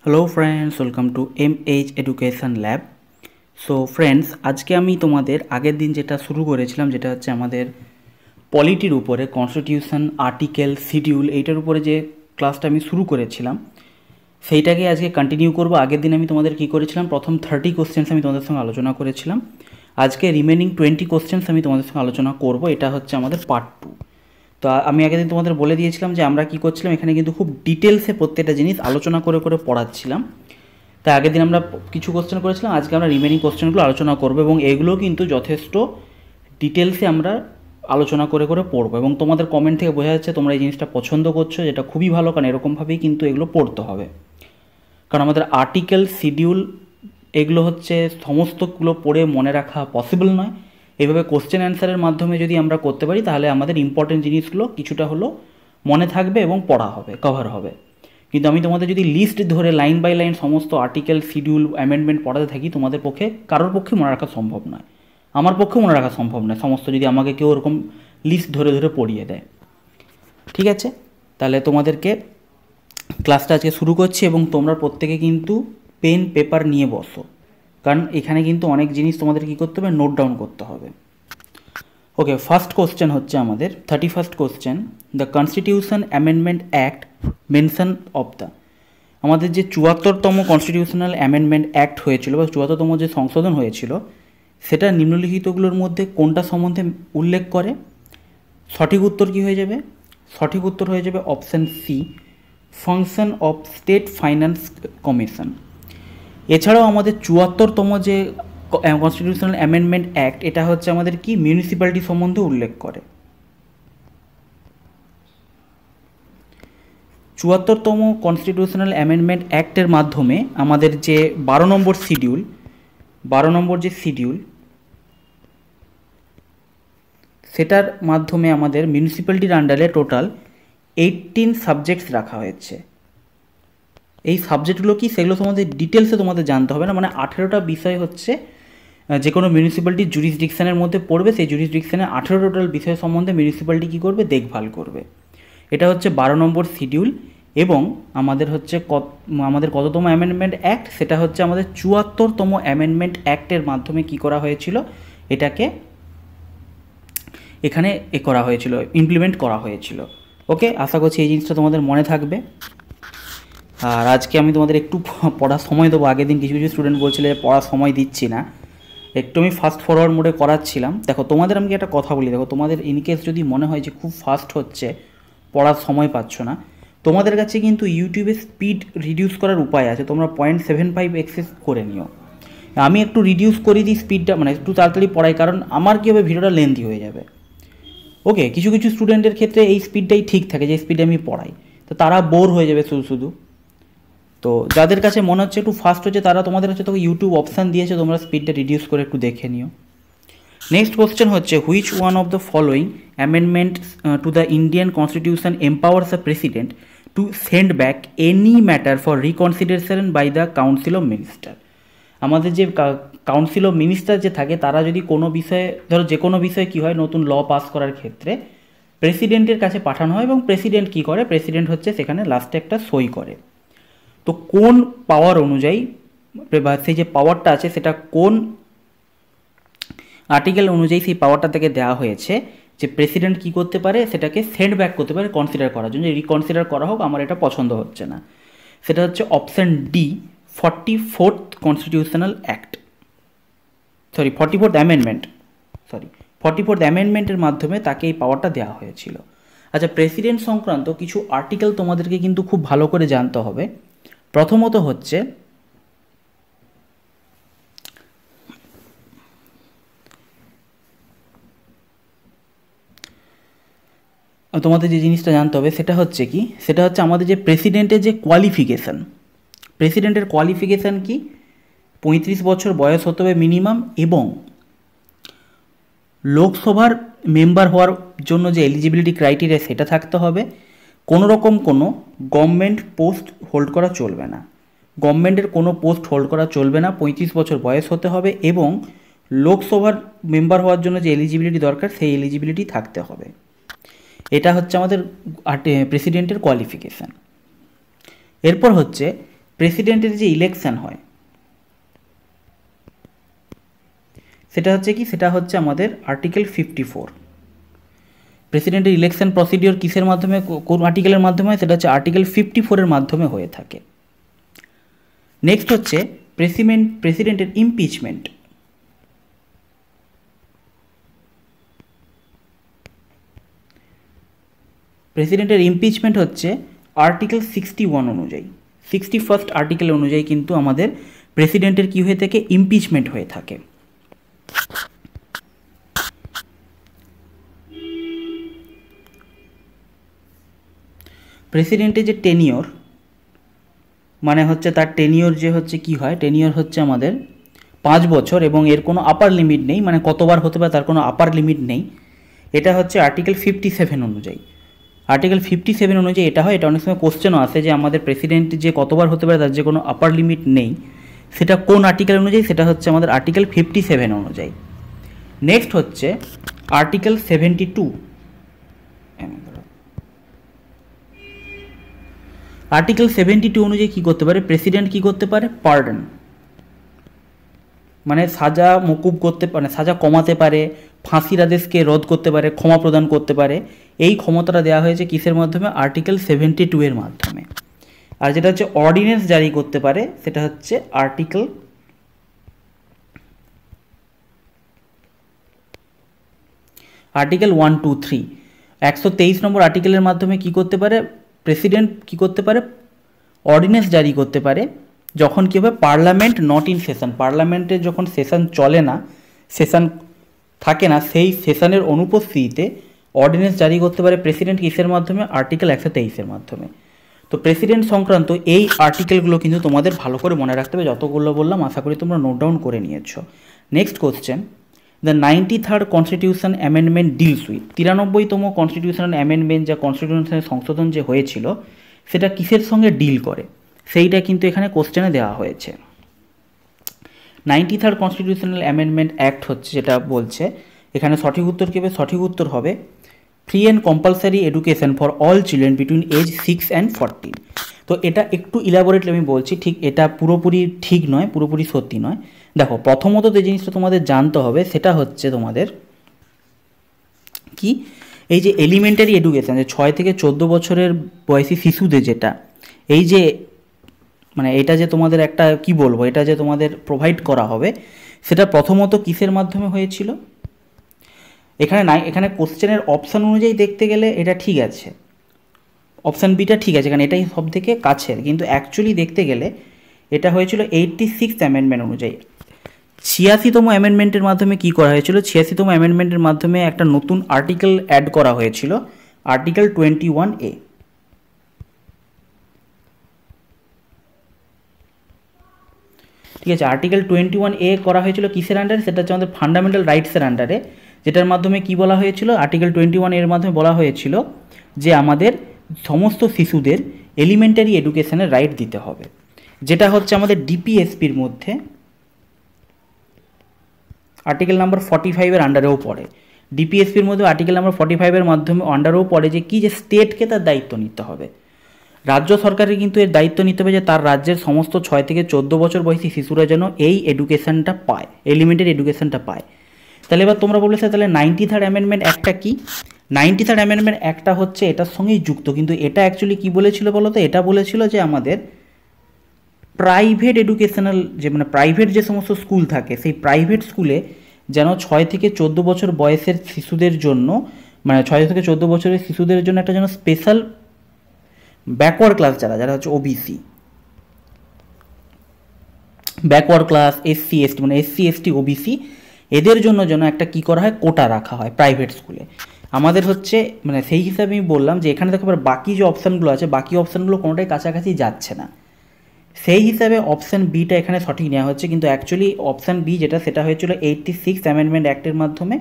Hello friends, welcome to MH education lab. So friends, আজকে আমি তোমাদের আগের দিন যেটা শুরু করেছিলাম, যেটা হচ্ছে আমাদের পলিটির উপরে কনস্টিটিউশন, আর্টিকেল, শিডিউল, এইটার উপরে যে ক্লাসটা আমি শুরু করেছিলাম সেইটাকে আজকে কন্টিনিউ করব। আগের দিন আমি তোমাদের কী করেছিলাম, প্রথম 30 কোশ্চেন্স আমি তোমাদের সঙ্গে আলোচনা করেছিলাম। আজকে রিমেনিং 20 কোশ্চেন্স আমি তোমাদের সঙ্গে আলোচনা করব। এটা হচ্ছে আমাদের পার্ট 2। তো আমি আগের দিন তোমাদের বলে দিয়েছিলাম যে আমরা কী করছিলাম, এখানে কিন্তু খুব ডিটেলসে প্রত্যেকটা জিনিস আলোচনা করে করে পড়াচ্ছিলাম। তাই আগের দিন আমরা কিছু কোশ্চেন করেছিলাম, আজকে আমরা রিমেনিং কোশ্চেনগুলো আলোচনা করবো এবং এগুলো কিন্তু যথেষ্ট ডিটেলসে আমরা আলোচনা করে করে পড়বো। এবং তোমাদের কমেন্ট থেকে বোঝা যাচ্ছে তোমরা এই জিনিসটা পছন্দ করছো, যেটা খুবই ভালো, কারণ এরকমভাবেই কিন্তু এগুলো পড়তে হবে। কারণ আমাদের আর্টিকেল, শিডিউল এগুলো হচ্ছে সমস্তগুলো পড়ে মনে রাখা পসিবল নয়। এইভাবে কোশ্চেন অ্যান্সারের মাধ্যমে যদি আমরা করতে পারি তাহলে আমাদের ইম্পর্টেন্ট জিনিসগুলো কিছুটা হলো মনে থাকবে এবং পড়া হবে, কভার হবে। কিন্তু আমি তোমাদের যদি লিস্ট ধরে লাইন বাই লাইন সমস্ত আর্টিকেল, শিডিউল, অ্যামেন্ডমেন্ট পড়াতে থাকি, তোমাদের পক্ষে কারোর পক্ষে মনে রাখা সম্ভব নয়, আমার পক্ষেও মনে রাখা সম্ভব নয় সমস্ত, যদি আমাকে কেউ ওরকম লিস্ট ধরে ধরে পড়িয়ে দেয়। ঠিক আছে, তাহলে তোমাদেরকে ক্লাসটা আজকে শুরু করছি এবং তোমরা প্রত্যেকে কিন্তু পেন পেপার নিয়ে বসো, কারণ এখানে কিন্তু অনেক জিনিস তোমাদের কী করতে হবে, নোট ডাউন করতে হবে। ওকে, ফার্স্ট কোশ্চেন হচ্ছে আমাদের 31st question, the constitution amendment act mention of the. আমাদের যে 74তম কনস্টিটিউশনাল অ্যামেন্ডমেন্ট অ্যাক্ট হয়েছিল বা 74তম যে সংশোধন হয়েছিল, সেটা নিম্নলিখিতগুলোর মধ্যে কোনটা সম্বন্ধে উল্লেখ করে? সঠিক উত্তর কী হয়ে যাবে? সঠিক উত্তর হয়ে যাবে option C, function of state finance commission. এছাড়াও আমাদের 74তম যে কনস্টিটিউশনাল অ্যামেন্ডমেন্ট অ্যাক্ট, এটা হচ্ছে আমাদের কি মিউনিসিপ্যালিটি সম্বন্ধে উল্লেখ করে। 74তম কনস্টিটিউশনাল অ্যামেন্ডমেন্ট অ্যাক্টের মাধ্যমে আমাদের যে 12 নম্বর যে শিডিউল, সেটার মাধ্যমে আমাদের মিউনিসিপ্যালিটির আন্ডারে টোটাল 18 সাবজেক্টস রাখা হয়েছে। এই সাবজেক্টগুলো কি, সেগুলো সম্বন্ধে ডিটেলসে তোমাদের জানতে হবে না। মানে 18টা বিষয় হচ্ছে যে কোনো মিউনিসিপ্যালিটির জুরিসডিকশানের মধ্যে পড়বে, সেই জুরিসডিকশানের 18 টোটাল বিষয় সম্বন্ধে মিউনিসিপ্যালিটি কী করবে, দেখভাল করবে। এটা হচ্ছে 12 নম্বর শিডিউল। এবং আমাদের হচ্ছে কততম অ্যামেন্ডমেন্ট অ্যাক্ট, সেটা হচ্ছে আমাদের 74তম অ্যামেন্ডমেন্ট অ্যাক্টের মাধ্যমে কি করা হয়েছিল, এটাকে এখানে করা হয়েছিল, ইমপ্লিমেন্ট করা হয়েছিল। ওকে, আশা করছি এই জিনিসটা তোমাদের মনে থাকবে। আর আজকে আমি তোমাদের একটু পড়ার সময় দেবো। আগের দিন কিছু কিছু স্টুডেন্ট বলছিল যে পড়ার সময় দিচ্ছি না, একটু আমি ফাস্ট ফরওয়ার্ড মোডে করাচ্ছিলাম। দেখো তোমাদের আমি একটা কথা বলি, দেখো তোমাদের ইনকেস যদি মনে হয় যে খুব ফাস্ট হচ্ছে, পড়ার সময় পাচ্ছ না, তোমাদের কাছে কিন্তু ইউটিউবে স্পিড রিডিউস করার উপায় আছে। তোমরা 0.75x করে নিও। আমি একটু রিডিউস করে দিই স্পিডটা, মানে একটু তাড়াতাড়ি পড়াই, কারণ আমার কী হবে, ভিডিওটা লেন্থি হয়ে যাবে। ওকে, কিছু কিছু স্টুডেন্টের ক্ষেত্রে এই স্পিডটাই ঠিক থাকে, যে স্পিডে আমি পড়াই, তো তারা বোর হয়ে যাবে শুধু শুধু। তো যাদের কাছে মনে হচ্ছে একটু ফাস্ট হচ্ছে, তারা তোমাদের কাছে তো ইউটিউব অপশান দিয়েছে, তোমরা স্পিডটা রিডিউস করে একটু দেখে নিও। নেক্সট কোশ্চেন হচ্ছে, which one of the following amendment to the Indian constitution empowers the president to send back any matter for reconsideration by the council of minister. আমাদের যে কাউন্সিল অফ মিনিস্টার যে থাকে, তারা যদি কোনো বিষয়ে, ধরো যে কোনো বিষয়ে কী হয়, নতুন ল পাস করার ক্ষেত্রে প্রেসিডেন্টের কাছে পাঠানো হয় এবং প্রেসিডেন্ট কী করে, প্রেসিডেন্ট হচ্ছে সেখানে লাস্টে একটা সই করে। তো কোন পাওয়ার অনুযায়ী, বা সেই যে পাওয়ারটা আছে সেটা কোন আর্টিকেল অনুযায়ী সেই পাওয়ারটা থেকে দেওয়া হয়েছে, যে প্রেসিডেন্ট কী করতে পারে, সেটাকে সেন্ড ব্যাক করতে পারে কনসিডার করার জন্য, রিকনসিডার করা হোক, আমার এটা পছন্দ হচ্ছে না। সেটা হচ্ছে option D, 44th constitutional act, 44th amendment, 44th অ্যামেন্ডমেন্টের মাধ্যমে তাকে এই পাওয়ারটা দেওয়া হয়েছিল। আচ্ছা, প্রেসিডেন্ট সংক্রান্ত কিছু আর্টিকেল তোমাদেরকে কিন্তু খুব ভালো করে জানতে হবে। প্রথমত হচ্ছে, তোমাদের যে জিনিসটা জানতে হবে সেটা হচ্ছে কি, সেটা হচ্ছে আমাদের যে প্রেসিডেন্টের যে কোয়ালিফিকেশান, প্রেসিডেন্টের কোয়ালিফিকেশান কি, 35 বছর বয়স হতে হবে মিনিমাম, এবং লোকসভার মেম্বার হওয়ার জন্য যে এলিজিবিলিটি ক্রাইটেরিয়া সেটা থাকতে হবে। কোনো রকম কোনো গভর্নমেন্ট পোস্ট হোল্ড করা চলবে না, গভর্নমেন্টের কোনো পোস্ট হোল্ড করা চলবে না, 35 বছর বয়স হতে হবে, এবং লোকসভার মেম্বার হওয়ার জন্য যে এলিজিবিলিটি দরকার সেই এলিজিবিলিটি থাকতে হবে। এটা হচ্ছে আমাদের প্রেসিডেন্টের কোয়ালিফিকেশান। এরপর হচ্ছে প্রেসিডেন্টের যে ইলেকশন হয় সেটা হচ্ছে কি, সেটা হচ্ছে আমাদের আর্টিকেল 54। প্রেসিডেন্টের ইলেকশন প্রসিডিওর কিসের মাধ্যমে, কোন আর্টিকেলের মাধ্যমে হয়, সেটা হচ্ছে আর্টিকেল 54-এর মাধ্যমে হয়ে থাকে। নেক্সট হচ্ছে প্রেসিডেন্টের ইমপিচমেন্ট। প্রেসিডেন্টের ইমপিচমেন্ট হচ্ছে আর্টিকেল 61 অনুযায়ী, 61st আর্টিকেল অনুযায়ী কিন্তু আমাদের প্রেসিডেন্টের কি হয়ে থাকে, ইমপিচমেন্ট হয়ে থাকে। প্রেসিডেন্টের যে টেনিওর, মানে হচ্ছে তার টেনিওর যে হচ্ছে কি হয়, টেনিওর হচ্ছে আমাদের 5 বছর এবং এর কোনো আপার লিমিট নেই, মানে কতবার হতে পারে তার কোনো আপার লিমিট নেই। এটা হচ্ছে আর্টিকেল 57 অনুযায়ী। আর্টিকেল 57 অনুযায়ী এটা হয়। এটা অনেক সময় কোশ্চেনও আসে যে আমাদের প্রেসিডেন্ট যে কতবার হতে পারে তার যে কোনো আপার লিমিট নেই, সেটা কোন আর্টিকেল অনুযায়ী, সেটা হচ্ছে আমাদের আর্টিকেল 57 অনুযায়ী। নেক্সট হচ্ছে আর্টিকেল 72। আর্টিকেল 72 অনুযায়ী কী করতে পারে প্রেসিডেন্ট, কী করতে পারে, পার্ডন, মানে সাজা মকুব করতে, মানে সাজা কমাতে পারে, ফাঁসির আদেশকে রদ করতে পারে, ক্ষমা প্রদান করতে পারে। এই ক্ষমতাটা দেওয়া হয়েছে কিসের মাধ্যমে, আর্টিকেল 72-এর মাধ্যমে। আর যেটা হচ্ছে অর্ডিন্যান্স জারি করতে পারে, সেটা হচ্ছে আর্টিকেল 1, 2, 3। 123 নম্বর আর্টিকেলের মাধ্যমে কি করতে পারে প্রেসিডেন্ট, কি করতে পারে, অর্ডিন্যান্স জারি করতে পারে যখন কী হবে, পার্লামেন্ট নট ইন সেশন, পার্লামেন্টের যখন সেশন চলে না, সেশন থাকে না, সেই সেশনের অনুপস্থিতিতে অর্ডিন্যান্স জারি করতে পারে প্রেসিডেন্ট কিসের মাধ্যমে, আর্টিকেল 123-এর মাধ্যমে। তো প্রেসিডেন্ট সংক্রান্ত এই আর্টিকেলগুলো কিন্তু তোমাদের ভালো করে মনে রাখতে হবে, যতগুলো বললাম আশা করি তোমরা নোট ডাউন করে নিয়েছ। Next question, the 93rd constitution amendment deals with, 93তম কনস্টিটিউশনাল অ্যামেন্ডমেন্ট, যা কনস্টিটিউশনের সংশোধন যে হয়েছিল সেটা কিসের সঙ্গে ডিল করে, সেইটা কিন্তু এখানে কোশ্চেনে দেওয়া হয়েছে। 93rd কনস্টিটিউশনাল অ্যামেন্ডমেন্ট অ্যাক্ট হচ্ছে, যেটা বলছে এখানে সঠিক উত্তর কী হবে, সঠিক উত্তর হবে free and compulsory education for all children between age 6 and 14। তো এটা একটু ইলাবোরেটলি আমি বলছি, ঠিক এটা পুরোপুরি ঠিক নয়, পুরোপুরি সত্যি নয়। দেখো, প্রথমত যে জিনিসটা তোমাদের জানতে হবে সেটা হচ্ছে তোমাদের কি, এই যে এলিমেন্টারি এডুকেশান, যে 6 থেকে 14 বছরের বয়সী শিশুদের যেটা, এই যে মানে এটা যে তোমাদের একটা কি বলবো, এটা যে তোমাদের প্রোভাইড করা হবে, সেটা প্রথমত কিসের মাধ্যমে হয়েছিল, এখানে কোশ্চেনের অপশান অনুযায়ী দেখতে গেলে এটা ঠিক আছে, অপশান বিটা ঠিক আছে, কারণ এটাই সব থেকে কাছের, কিন্তু অ্যাকচুয়ালি দেখতে গেলে এটা হয়েছিল 86th অ্যামেন্ডমেন্ট অনুযায়ী। 86তম অ্যামেন্ডমেন্টের মাধ্যমে কি করা হয়েছিল, 86তম অ্যামেন্ডমেন্টের মাধ্যমে একটা নতুন আর্টিকেল অ্যাড করা হয়েছিল, আর্টিকেল 21A। ঠিক আছে, আর্টিকেল 21A করা হয়েছিল কিসের আন্ডারে, সেটা হচ্ছে আমাদের ফান্ডামেন্টাল রাইটসের আন্ডারে, যেটার মাধ্যমে কি বলা হয়েছিল, আর্টিকেল 21 এর মাধ্যমে বলা হয়েছিল যে আমাদের সমস্ত শিশুদের এলিমেন্টারি এডুকেশনের রাইট দিতে হবে, যেটা হচ্ছে আমাদের ডিপিএসপির মধ্যে আর্টিকেল নাম্বার 45-এর আন্ডারেও পড়ে। ডিপিএসপির মধ্যে আর্টিকেল নাম্বার 45-এর মাধ্যমে আন্ডারেও পড়ে যে কি, যে স্টেটকে তার দায়িত্ব নিতে হবে, রাজ্য সরকারের কিন্তু এর দায়িত্ব নিতে হবে যে তার রাজ্যের সমস্ত 6 থেকে 14 বছর বয়সী শিশুরা যেন এই এডুকেশনটা পায়, এলিমেন্টারি এডুকেশনটা পায়। তাহলে এবার তোমরা বলবে স্যার তাহলে 93rd অ্যামেন্ডমেন্ট অ্যাক্টটা কি, 93rd অ্যামেন্ডমেন্ট অ্যাক্টটা হচ্ছে এটার সঙ্গেই যুক্ত, কিন্তু এটা অ্যাকচুয়ালি কী বলেছিল বলো তো, এটা বলেছিল যে আমাদের প্রাইভেট এডুকেশনাল, যে মানে প্রাইভেট যে সমস্ত স্কুল থাকে, সেই প্রাইভেট স্কুলে যেন 6 থেকে 14 বছর বয়সের শিশুদের জন্য, মানে 6 থেকে 14 বছরের শিশুদের জন্য একটা যেন স্পেশাল ব্যাকওয়ার্ড ক্লাস, যারা হচ্ছে OBC, backward class, SC ST, মানে এসসি এসটি ওবিসি, এদের জন্য যেন একটা কী করা হয়, কোটা রাখা হয় প্রাইভেট স্কুলে। আমাদের হচ্ছে মানে সেই হিসাবে আমি বললাম যে এখানে দেখো বাকি যে অপশানগুলো আছে, বাকি অপশানগুলো কোনোটাই কাছাকাছি যাচ্ছে না, সেই হিসাবে অপশান বিটা এখানে সঠিক নেওয়া হচ্ছে। কিন্তু অ্যাকচুয়ালি অপশান বি যেটা, সেটা হয়েছিল 86th অ্যামেন্ডমেন্ট অ্যাক্টের মাধ্যমে,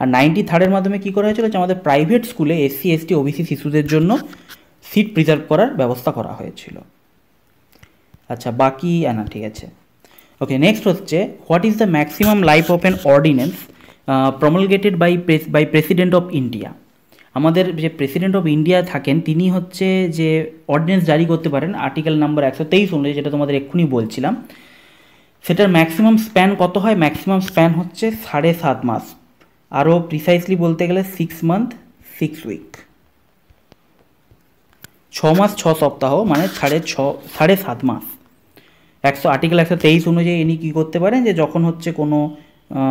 আর 93rd মাধ্যমে কী করা হয়েছিল, যে আমাদের প্রাইভেট স্কুলে এসসি এসটি ওবিসি শিশুদের জন্য সিট প্রিজার্ভ করার ব্যবস্থা করা হয়েছিল। আচ্ছা, বাকি না, ঠিক আছে, ওকে। নেক্সট হচ্ছে, what is the maximum life of an ordinance promulgated by president of India. আমাদের যে প্রেসিডেন্ট অফ ইন্ডিয়া থাকেন তিনি হচ্ছে যে অর্ডিন্যান্স জারি করতে পারেন আর্টিকেল নাম্বার 123 অনুযায়ী, যেটা তোমাদের এক্ষুনি বলছিলাম। সেটার ম্যাক্সিমাম স্প্যান কত হয়? ম্যাক্সিমাম স্প্যান হচ্ছে 7.5 মাস, আরও প্রিসাইসলি বলতে গেলে 6 মান্থ 6 উইক, 6 মাস 6 সপ্তাহ, মানে 7.5 মাস। আর্টিকেল 123 অনুযায়ী ইনি কী করতে পারেন, যে যখন হচ্ছে কোনো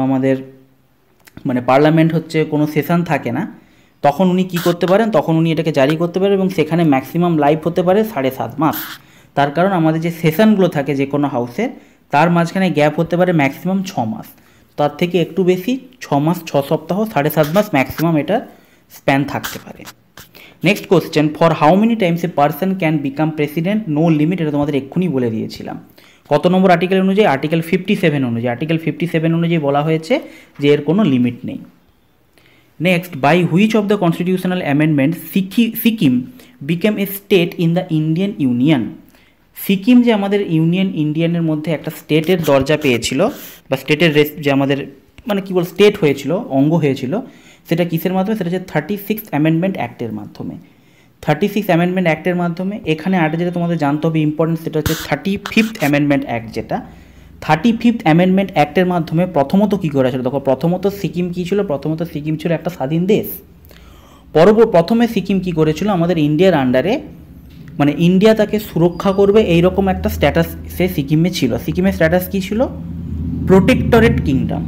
আমাদের মানে পার্লামেন্ট হচ্ছে কোনো সেশন থাকে না, তখন উনি কী করতে পারেন, তখন উনি এটাকে জারি করতে পারেন, এবং সেখানে ম্যাক্সিমাম লাইফ হতে পারে 7.5 মাস। তার কারণ আমাদের যে সেশনগুলো থাকে যে কোনো হাউসের, তার মাঝখানে গ্যাপ হতে পারে ম্যাক্সিমাম 6 মাস, তার থেকে একটু বেশি 6 মাস 6 সপ্তাহ 7.5 মাস ম্যাক্সিমাম এটা স্প্যান থাকতে পারে। Next question, for how many times a person can become president, no limit, এটা তোমাদের এক্ষুনি বলে দিয়েছিলাম। কত নম্বর আর্টিকেল অনুযায়ী? আর্টিকেল 57 অনুযায়ী। আর্টিকেল 57 অনুযায়ী বলা হয়েছে যে এর কোনো লিমিট নেই। Next, by which of the constitutional amendment Sikkim became a state in the Indian union? Sikkim যে আমাদের ইন্ডিয়ানের মধ্যে একটা স্টেটের দরজা পেয়েছিল, বা স্টেটের যে আমাদের মানে কী বল স্টেট হয়েছিল, অঙ্গ হয়েছিল, সেটা কিসের মাধ্যমে? সেটা হচ্ছে 36 অ্যামেন্ডমেন্ট অ্যাক্টের মাধ্যমে। 36 অ্যামেন্ডমেন্ট অ্যাক্টের মাধ্যমে। এখানে আরেকটা যেটা তোমাদের জানতে হবে ইম্পর্টেন্ট, সেটা হচ্ছে 35th অ্যামেন্ডমেন্ট অ্যাক্ট, যেটা 35th অ্যামেন্ডমেন্ট অ্যাক্টের মাধ্যমে প্রথমত কী করা ছিল? দেখো, প্রথমত সিকিম কী ছিল? প্রথমত সিকিম ছিল একটা স্বাধীন দেশ। প্রথমে সিকিম কী করেছিল? আমাদের ইন্ডিয়ার আন্ডারে, মানে ইন্ডিয়া তাকে সুরক্ষা করবে এইরকম একটা স্ট্যাটাস সে সিকিমে ছিল। সিকিমের স্ট্যাটাস কী ছিল? প্রোটেক্টরেট কিংডম।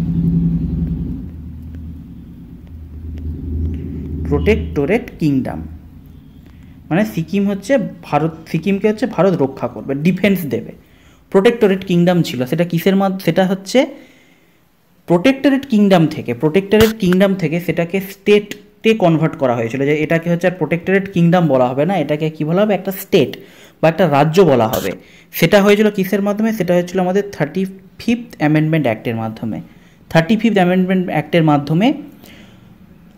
প্রোটেক্টরেট কিংডম মানে সিকিমকে হচ্ছে ভারত রক্ষা করবে, ডিফেন্স দেবে। প্রোটেক্টরেট কিংডম ছিল। সেটা কিসের মাধ্যমে? সেটা হচ্ছে প্রোটেক্টরেট কিংডম থেকে সেটাকে স্টেটে কনভার্ট করা হয়েছিল, যে এটাকে হচ্ছে আর প্রোটেক্টরেট কিংডম বলা হবে না, এটাকে কী বলা হবে? একটা স্টেট বা একটা রাজ্য বলা হবে। সেটা হয়েছিল কিসের মাধ্যমে? সেটা হয়েছিল আমাদের 35th অ্যামেন্ডমেন্ট অ্যাক্টের মাধ্যমে। 35th অ্যামেন্ডমেন্ট অ্যাক্টের মাধ্যমে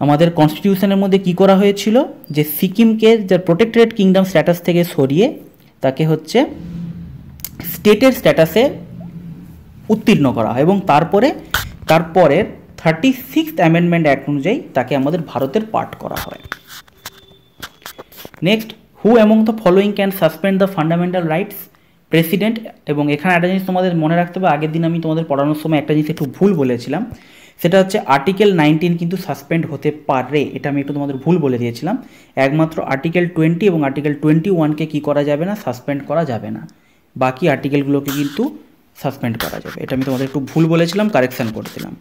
আমাদের কনস্টিটিউশনের মধ্যে কি করা হয়েছিল, যে সিকিমকে যে প্রোটেক্টরেট কিংডম স্ট্যাটাস থেকে সরিয়ে তাকে হচ্ছে স্টেটের স্ট্যাটাসে উত্তীর্ণ করা হয়, এবং তারপরের 36th অ্যামেন্ডমেন্ট অ্যাক্ট অনুযায়ী তাকে আমাদের ভারতের পার্ট করা হয়। Next, who among the following can suspend the fundamental rights? President. এবং এখানে একটা জিনিস তোমাদের মনে রাখতে হবে, আগের দিন আমি তোমাদের পড়ানোর সময় একটা জিনিস একটু ভুল বলেছিলাম, সেটা হচ্ছে আর্টিকেল 19 কিন্তু সাসপেন্ড হতে পারে, এটা আমি একটু তোমাদের ভুল বলে দিয়েছিলাম। একমাত্র আর্টিকেল 20 এবং আর্টিকেল 21কে কী করা যাবে না? সাসপেন্ড করা যাবে না। বাকি আর্টিকেলগুলোকে কিন্তু সাসপেন্ড করা যাবে। এটা আমি তোমাদের একটু ভুল বলেছিলাম, কারেকশান করে দিলাম।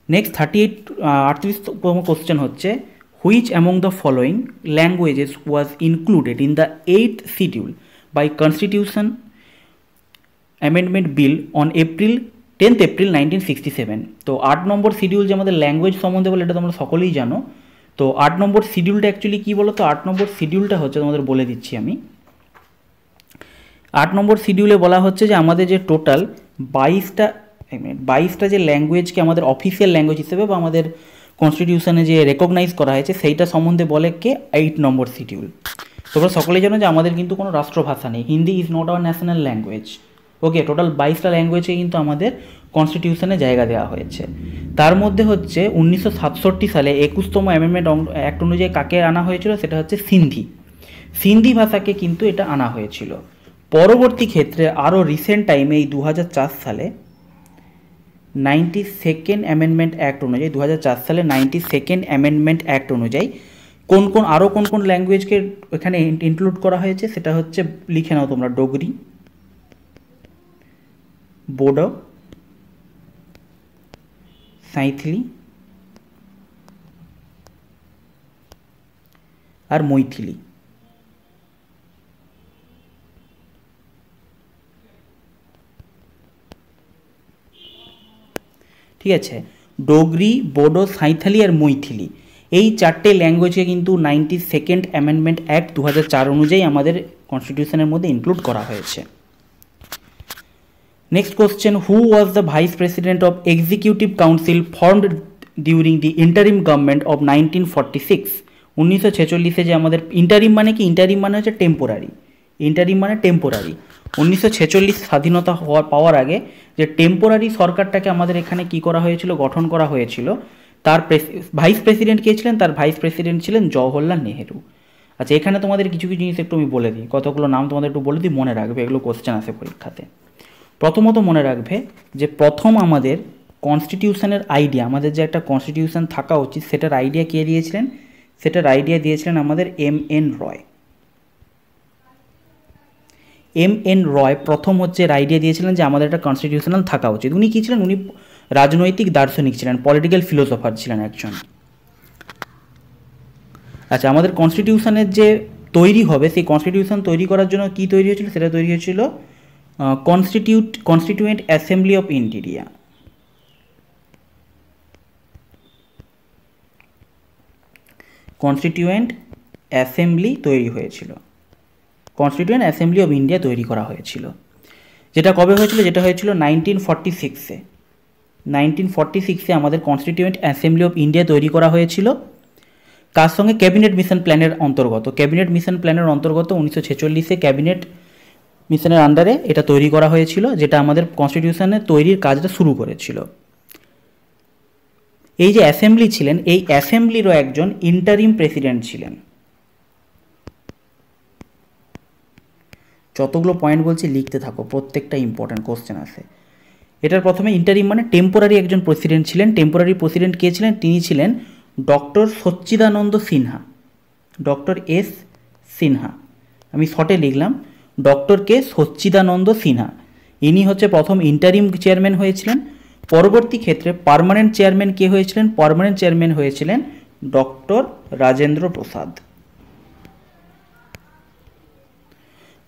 নেক্সট 38তম কোশ্চেন হচ্ছে, which among the following languages was included in the 8th schedule by constitution amendment bill on 10th April 1967? তো 8 নম্বর শিডিউল যে আমাদের ল্যাঙ্গুয়েজ সম্বন্ধে বলে, এটা তোমরা সকলেই জানো। তো 8 নম্বর শিডিউলটা অ্যাকচুয়ালি কী বলো তো? 8 নম্বর শিডিউলটা হচ্ছে, তোমাদের বলে দিচ্ছি আমি। 8 নম্বর শিডিউলে বলা হচ্ছে যে আমাদের যে টোটাল 22টা যে ল্যাঙ্গুয়েজকে আমাদের অফিসিয়াল ল্যাঙ্গুয়েজ হিসেবে বা আমাদের কনস্টিটিউশনে যে রেকগনাইজ করা হয়েছে, সেইটা সম্বন্ধে বলে কে? 8 নম্বর শিডিউল। তোমরা সকলেই জানো যে আমাদের কিন্তু কোনো রাষ্ট্রভাষা নেই, Hindi is not our national language. Okay, total 22টা ল্যাঙ্গুয়েজে কিন্তু আমাদের কনস্টিটিউশনে জায়গা দেওয়া হয়েছে। তার মধ্যে হচ্ছে 1967 সালে 21তম অ্যামেন্ডমেন্ট অ্যাক্ট অনুযায়ী কাকে আনা হয়েছিল? সেটা হচ্ছে সিন্ধি ভাষাকে কিন্তু এটা আনা হয়েছিল। পরবর্তী ক্ষেত্রে আরও রিসেন্ট টাইমে এই 2004 সালে 92nd অ্যামেন্ডমেন্ট অ্যাক্ট অনুযায়ী 2004 সালে 92nd অ্যামেন্ডমেন্ট অ্যাক্ট অনুযায়ী কোন কোন ল্যাঙ্গুয়েজকে এখানে ইনক্লুড করা হয়েছে? সেটা হচ্ছে, লিখে নাও তোমরা, ডোগরি, বোডো, সাঁইথিলি আর মৈথিলি। ঠিক আছে, ডোগরি, বোডো, সাঁইথালি আর মৈথিলি, এই 4টে ল্যাঙ্গুয়েজকে কিন্তু 92nd অ্যামেন্ডমেন্ট অ্যাক্ট 2004 অনুযায়ী আমাদের কনস্টিটিউশনের মধ্যে ইনক্লুড করা হয়েছে। Next question, who was the vice president of executive council formed during the interim government of 1946? 1946 যে আমাদের ইন্টারিম মানে কি? ইন্টারিম মানে হচ্ছে টেম্পোরারি। 1946 স্বাধীনতা পাওয়ার আগে যে টেম্পোরারি সরকারটাকে আমাদের এখানে কি করা হয়েছিল? গঠন করা হয়েছিল। তার ভাইস প্রেসিডেন্ট কে ছিলেন? তার ভাইস প্রেসিডেন্ট ছিলেন জওহরলাল নেহেরু। আচ্ছা, এখানে তোমাদের কিছু কিছু জিনিস একটু আমি বলে দিই, কতগুলো নাম তোমাদের একটু বলে দিই, মনে রাখবে, এগুলো কোশ্চেন আসে পরীক্ষাতে। প্রথমত মনে রাখবে যে প্রথম আমাদের কনস্টিটিউশনের আইডিয়া, আমাদের যে একটা কনস্টিটিউশন থাকা উচিত সেটার আইডিয়া কে দিয়েছিলেন? সেটার আইডিয়া দিয়েছিলেন আমাদের এম.এন. রয়। এম.এন. রয় প্রথম হচ্ছে আইডিয়া দিয়েছিলেন যে আমাদের একটা কনস্টিটিউশনাল থাকা উচিত। উনি কী ছিলেন? উনি রাজনৈতিক দার্শনিক ছিলেন, পলিটিক্যাল ফিলোসফার ছিলেন একজন। আচ্ছা, আমাদের কনস্টিটিউশনের যে তৈরি হবে, সেই কনস্টিটিউশন তৈরি করার জন্য কি তৈরি হয়েছিল? সেটা তৈরি হয়েছিল constituent assembly of India. Constituent assembly তৈরি হয়েছিল, কনস্টিটিউয়েন্ট অ্যাসেম্বলি অফ ইন্ডিয়া তৈরি করা হয়েছিল। যেটা কবে হয়েছিল? যেটা হয়েছিল 1946-এ। 1946-এ আমাদের কনস্টিটিউয়েন্ট অ্যাসেম্বলি অফ ইন্ডিয়া তৈরি করা হয়েছিল। কার সঙ্গে? ক্যাবিনেট মিশন প্ল্যানের অন্তর্গত। ক্যাবিনেট মিশন প্ল্যানের অন্তর্গত 1946-এ ক্যাবিনেট মিশনের আন্ডারে এটা তৈরি করা হয়েছিল, যেটা আমাদের কনস্টিটিউশনের তৈরির কাজটা শুরু করেছিল। এই যে অ্যাসেম্বলি ছিলেন, এই অ্যাসেম্বলিরও একজন ইন্টারিম প্রেসিডেন্ট ছিলেন। যতগুলো পয়েন্ট বলছি লিখতে থাকো, প্রত্যেকটা ইম্পর্ট্যান্ট কোশ্চেন আছে। এটার প্রথমে ইন্টারিম মানে টেম্পোরারি একজন প্রেসিডেন্ট ছিলেন। টেম্পোরারি প্রেসিডেন্ট কে ছিলেন? তিনি ছিলেন ডক্টর সচ্চিদানন্দ সিনহা, ডক্টর এস সিনহা। আমি শর্টে লিখলাম ডক্টর কে সচ্চিদানন্দ সিনহা। ইনি হচ্ছে প্রথম ইন্টারিম চেয়ারম্যান হয়েছিলেন। পরবর্তী ক্ষেত্রে পার্মানেন্ট চেয়ারম্যান কে হয়েছিলেন? পার্মানেন্ট চেয়ারম্যান হয়েছিলেন ডক্টর রাজেন্দ্র প্রসাদ।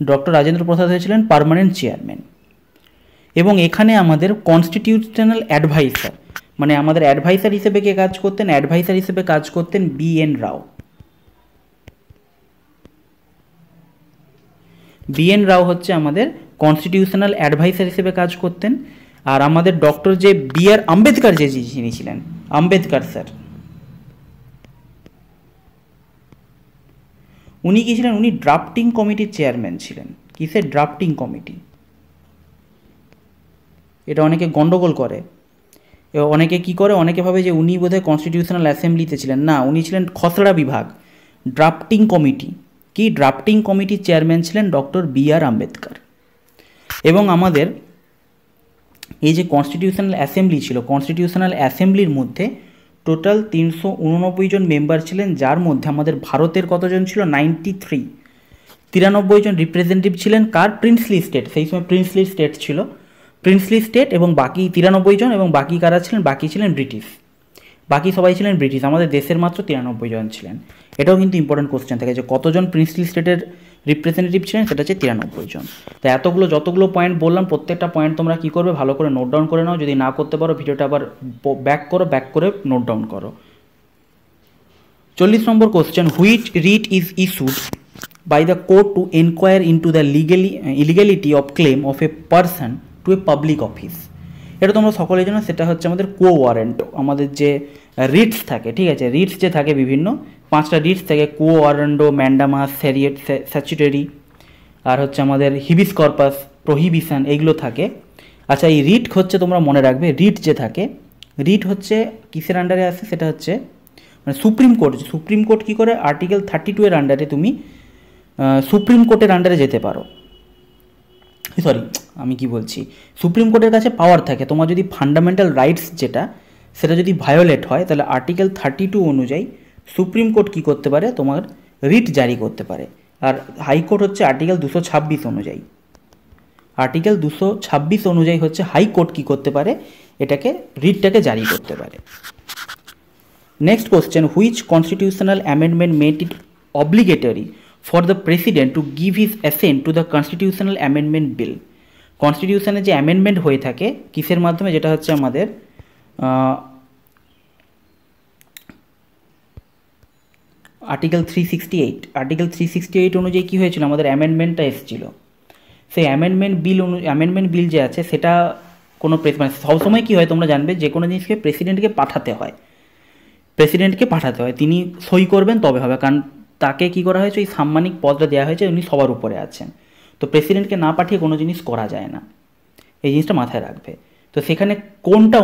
ডক্টর রাজেন্দ্র প্রসাদ হয়েছিলেন পার্মানেন্ট চেয়ারম্যান। এবং এখানে আমাদের কনস্টিটিউশনাল অ্যাডভাইসার, মানে আমাদের অ্যাডভাইসার হিসেবে কে কাজ করতেন? অ্যাডভাইসার হিসেবে কাজ করতেন বি.এন. রাও। বি.এন. রাও হচ্ছে আমাদের কনস্টিটিউশনাল অ্যাডভাইসার হিসেবে কাজ করতেন। আর আমাদের ডক্টর যে বি.আর. আম্বেদকর যে যিনি ছিলেন, আম্বেদকর স্যার, উনি কি ছিলেন? উনি ড্রাফটিং কমিটির চেয়ারম্যান ছিলেন। কিসের? Drafting committee. এটা অনেকে গন্ডগোল করে, অনেকে কি করে, অনেকে ভাবে যে উনি বোধহয় কনস্টিটিউশনাল অ্যাসেম্বলিতে ছিলেন। না, উনি ছিলেন খসড়া বিভাগ, ড্রাফটিং কমিটি। কি? ড্রাফটিং কমিটির চেয়ারম্যান ছিলেন ডক্টর বি.আর. আম্বেদকর। এবং আমাদের এই যে কনস্টিটিউশনাল অ্যাসেম্বলি ছিল, কনস্টিটিউশনাল অ্যাসেম্বলির মধ্যে টোটাল 389 জন মেম্বার ছিলেন, যার মধ্যে আমাদের ভারতের কতজন ছিল? 93। 93 জন রিপ্রেজেন্টেটিভ ছিলেন। কার? Princely state. সেই সময় প্রিন্সলি স্টেট ছিল, প্রিন্সলি স্টেট। এবং বাকি 93 জন, এবং বাকি কারা ছিলেন? বাকি ছিলেন ব্রিটিশ। বাকি সবাই ছিলেন ব্রিটিশ। আমাদের দেশের মাত্র 93 জন ছিলেন। এটাও কিন্তু ইম্পর্টেন্ট কোশ্চেন থাকে যে কতজন প্রিন্সলি স্টেটের রিপ্রেজেন্টেটিভ ছিলেন, সেটা হচ্ছে 93 জন। তো এতগুলো যতগুলো পয়েন্ট বললাম, প্রত্যেকটা পয়েন্ট তোমরা কী করবে? ভালো করে নোট ডাউন করে নাও। যদি না করতে পারো ভিডিওটা আবার ব্যাক করে নোট ডাউন করো। 40 নম্বর question, which writ is issued by the court to inquire into the illegality of claim of a person to a public office। এটা তোমরা সকলের জন্য, সেটা হচ্ছে আমাদের কো ওয়ারেন্ট। আমাদের যে রিটস থাকে, ঠিক আছে, রিটস যে থাকে বিভিন্ন 5টা রিটস থাকে, কো ওয়ারেন্টো, ম্যান্ডামাস, স্যারিয়েট, স্যাচুটরি, আর হচ্ছে আমাদের হিবিস কর্পাস, প্রহিবিশন, এইগুলো থাকে। আচ্ছা, এই রিট হচ্ছে, তোমরা মনে রাখবে, রিট যে থাকে, রিট হচ্ছে কিসের আন্ডারে আসে? সেটা হচ্ছে মানে সুপ্রিম কোর্ট। সুপ্রিম কোর্ট কী করে? আর্টিকেল 32 এর আন্ডারে তুমি সুপ্রিম কোর্টের আন্ডারে যেতে পারো। সরি, আমি কি বলছি, সুপ্রিম কোর্টের কাছে পাওয়ার থাকে। তোমার যদি ফান্ডামেন্টাল রাইটস যেটা, সেটা যদি ভায়োলেট হয়, তাহলে আর্টিকেল 32 অনুযায়ী সুপ্রিম কোর্ট কী করতে পারে? তোমার রিট জারি করতে পারে। আর হাইকোর্ট হচ্ছে আর্টিকেল 226 অনুযায়ী, আর্টিকেল 226 অনুযায়ী হচ্ছে হাইকোর্ট কী করতে পারে? এটাকে, রিটটাকে জারি করতে পারে। Next question, which constitutional amendment made it obligatory for the president to give his assent to the constitutional amendment bill। কনস্টিটিউশনে যে অ্যামেন্ডমেন্ট হয়ে থাকে কিসের মাধ্যমে? যেটা হচ্ছে আমাদের আর্টিকেল 368। আর্টিকেল 368 অনুযায়ী কী হয়েছিল? আমাদের অ্যামেন্ডমেন্টটা এসেছিল। সেই অ্যামেন্ডমেন্ট বিল যে আছে, সেটা কোনো মানে সবসময় কী হয় তোমরা জানবে, যে কোনো জিনিসকে প্রেসিডেন্টকে পাঠাতে হয়, তিনি সই করবেন তবে হবে। কারণ তাকে কি করা হয়েছে? এই সাম্মানিক পদটা দেওয়া হয়েছে, উনি সবার উপরে আছেন। তো প্রেসিডেন্টকে না পাঠিয়ে কোনো জিনিস করা যায় না, এই জিনিসটা মাথায় রাখবে। তো সেখানে কোনটা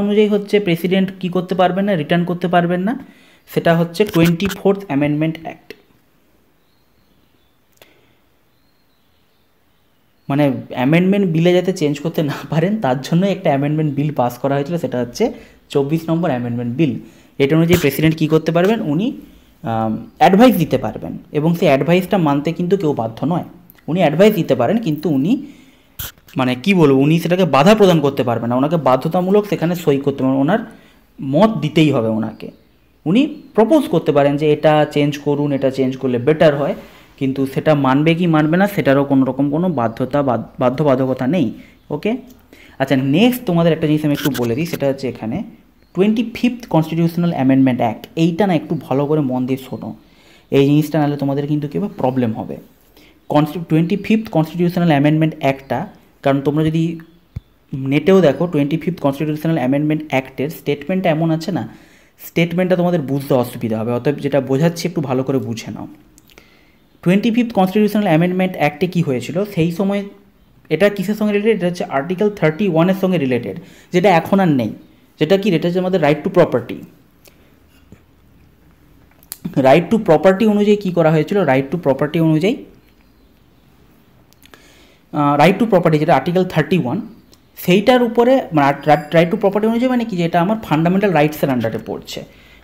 অনুযায়ী হচ্ছে প্রেসিডেন্ট কি করতে পারবেন না, রিটার্ন করতে পারবেন না, সেটা হচ্ছে 24th অ্যামেন্ডমেন্ট অ্যাক্ট। মানে অ্যামেন্ডমেন্ট বিলে যাতে চেঞ্জ করতে না পারেন তার জন্য একটা অ্যামেন্ডমেন্ট বিল পাস করা হয়েছিল, সেটা হচ্ছে 24 নম্বর অ্যামেন্ডমেন্ট বিল। এটা অনুযায়ী প্রেসিডেন্ট কী করতে পারবেন, উনি অ্যাডভাইস দিতে পারবেন, এবং সেই অ্যাডভাইসটা মানতে কিন্তু কেউ বাধ্য নয়। উনি অ্যাডভাইস দিতে পারেন, কিন্তু উনি মানে কি বলবো, উনি সেটাকে বাধা প্রদান করতে পারবেন না, ওনাকে বাধ্যতামূলক সেখানে সই করতে পারবেন, ওনার মত দিতেই হবে ওনাকে। উনি প্রপোজ করতে পারেন যে এটা চেঞ্জ করুন, এটা চেঞ্জ করলে বেটার হয়, কিন্তু সেটা মানবে কি মানবে না সেটারও কোনো রকম কোনো বাধ্যবাধকতা নেই। ওকে, আচ্ছা নেক্সট তোমাদের একটা জিনিস আমি একটু বলে দিই, সেটা হচ্ছে এখানে 25th কনস্টিটিউশনাল অ্যামেন্ডমেন্ট অ্যাক্ট। এইটা না একটু ভালো করে মন দিয়ে শোনো, এই জিনিসটা নাহলে তোমাদের কিন্তু কী হবে, প্রবলেম হবে। 25th কনস্টিটিউশনাল অ্যামেন্ডমেন্ট অ্যাক্টটা, কারণ তোমরা যদি নেটেও দেখো 25th কনস্টিটিউশনাল অ্যামেন্ডমেন্ট অ্যাক্টের স্টেটমেন্টটা এমন আছে না, স্টেটমেন্টটা তোমাদের বুঝতে অসুবিধা হবে, অতএব যেটা বোঝাচ্ছি একটু ভালো করে বুঝে নাও। 25th কনস্টিটিউশনাল অ্যামেন্ডমেন্ট অ্যাক্টে কী হয়েছিল সেই সময়, এটা কিসের সঙ্গে রিলেটেড, এটা হচ্ছে আর্টিকেল 31-এর সঙ্গে রিলেটেড, যেটা এখন আর নেই। যেটা কি, এটা হচ্ছে আমাদের right two property. Right two property অনুযায়ী কী করা হয়েছিল, রাইট টু প্রপার্টি অনুযায়ী রাইট টু প্রপার্টি যেটা আর্টিকেল 31, সেইটার উপরে রাইট টু প্রপার্টি অনুযায়ী মানে কি, যেটা আমার ফান্ডামেন্টাল রাইটসের আন্ডারে পড়ছে।